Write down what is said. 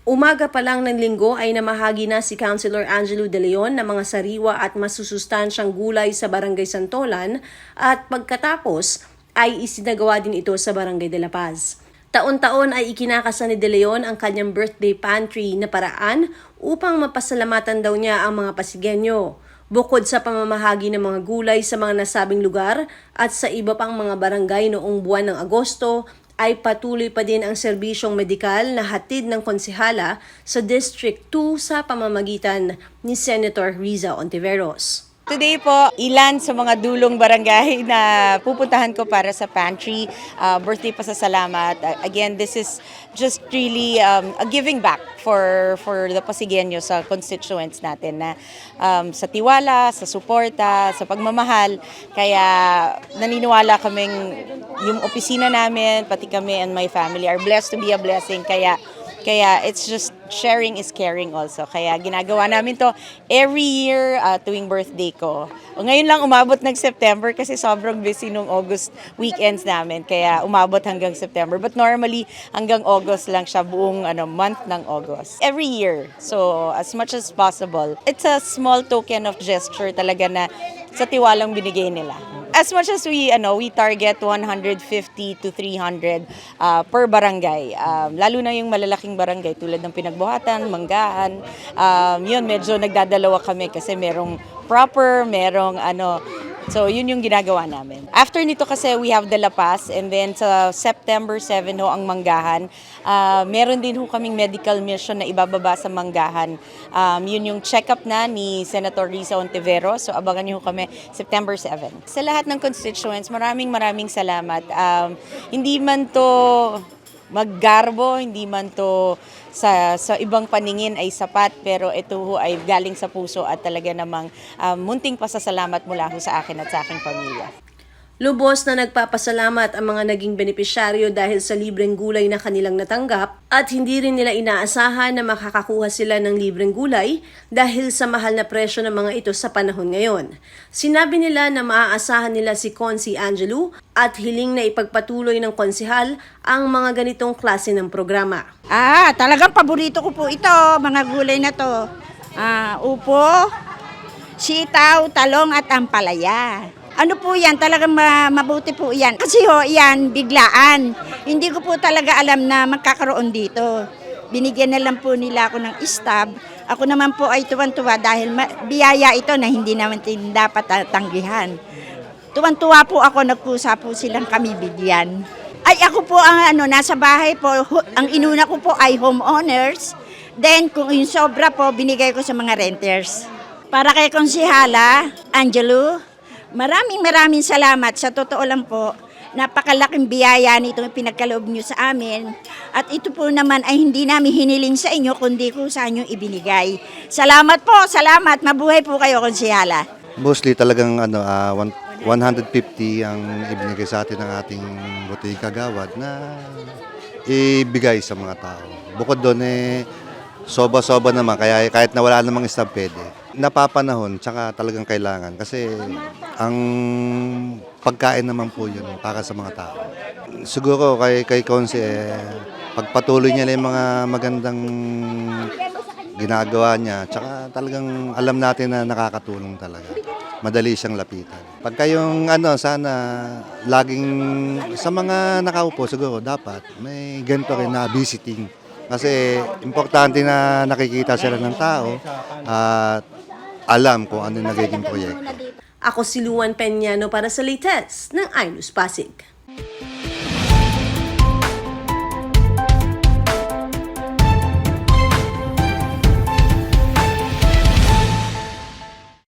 Umaga pa lang ng linggo ay namahagi na si Councilor Angelo De Leon ng mga sariwa at masusustansyang gulay sa Barangay Santolan at pagkatapos ay isinagawa din ito sa Barangay de la Paz. Taon-taon ay ikinakasa ni De Leon ang kanyang birthday pantry na paraan upang mapasalamatan daw niya ang mga Pasigueño. Bukod sa pamamahagi ng mga gulay sa mga nasabing lugar at sa iba pang mga barangay noong buwan ng Agosto, ay patuloy pa din ang serbisyong medikal na hatid ng konsehala sa District 2 sa pamamagitan ni Senator Riza Ontiveros. Today po, ilan sa mga dulong barangay na pupuntahan ko para sa pantry, birthday pasasalamat. Again, this is just really a giving back for the Pasigueño sa constituents natin na sa tiwala, sa suporta, sa pagmamahal. Kaya naniniwala kaming yung opisina namin, pati kami and my family are blessed to be a blessing. Kaya it's just sharing is caring also. Kaya ginagawa namin to every year tuwing birthday ko. Ngayon lang umabot ng September kasi sobrang busy nung August weekends namin. Kaya umabot hanggang September. But normally hanggang August lang siya buong month ng August. Every year. So as much as possible. It's a small token of gesture talaga na sa tiwalang binigay nila. As much as we target 150 to 300 per barangay. Lalo na yung malalaking barangay tulad ng Pinagbuhatan, Manggahan. Yun, medyo nagdadalawa kami kasi merong proper, merong So, yun yung ginagawa namin. After nito kasi, we have De La Paz and then sa September 7 ho ang Manggahan. Meron din ho kaming medical mission na ibababa sa Manggahan. Yun yung check-up na ni Senator Riza Ontiveros. So, abangan niyo ho kami September 7. Sa lahat ng constituents, maraming salamat. Hindi man to maggarbo, hindi man to sa ibang paningin ay sapat, pero ito ho ay galing sa puso at talaga namang munting pasasalamat mula ho sa akin at sa aking pamilya. Lubos na nagpapasalamat ang mga naging benepisyaryo dahil sa libreng gulay na kanilang natanggap at hindi rin nila inaasahan na makakakuha sila ng libreng gulay dahil sa mahal na presyo ng mga ito sa panahon ngayon. Sinabi nila na maaasahan nila si Consi Angelo at hiling na ipagpatuloy ng konsehal ang mga ganitong klase ng programa. Talagang paborito ko po ito, mga gulay na to. Upo, sitaw, talong at ampalaya. Ano po yan, talagang mabuti po yan. Kasi yan, biglaan. Hindi ko po talaga alam na magkakaroon dito. Binigyan na lang po nila ako ng stab. Ako naman po ay tuwan-tuwa dahil biyaya ito na hindi naman dapat tanggihan. Tuwan-tuwa po ako, nagpusa po silang kami bigyan. Ay ako po ang nasa bahay po, ang inuna ko po ay homeowners. Then kung yung sobra po, binigay ko sa mga renters. Para kay Konsehala Angelo, maraming salamat. Sa totoo lang po, napakalaking biyaya nito yung pinagkaloob nyo sa amin. At ito po naman ay hindi namin hiniling sa inyo, kundi ko sa inyo ibinigay. Salamat po, salamat. Mabuhay po kayo, Konsehala. Mostly talagang 150 ang ibinigay sa atin ng ating buti kagawad na ibigay sa mga tao. Bukod doon soba-soba naman, kaya kahit na wala namang isang pwede. Napapanahon, tsaka talagang kailangan kasi ang pagkain naman po yun para sa mga tao. Siguro kay Konse, pagpatuloy niya lang yung mga magandang ginagawa niya, tsaka talagang alam natin na nakakatulong talaga. Madali siyang lapitan. Pagka yung sana laging sa mga nakaupo siguro dapat may ganito rin na visiting. Kasi importante na nakikita sila ng tao at alam kung ano nagiging proyekto. Ako si Luan Peñano para sa latest ng iNews Pasig.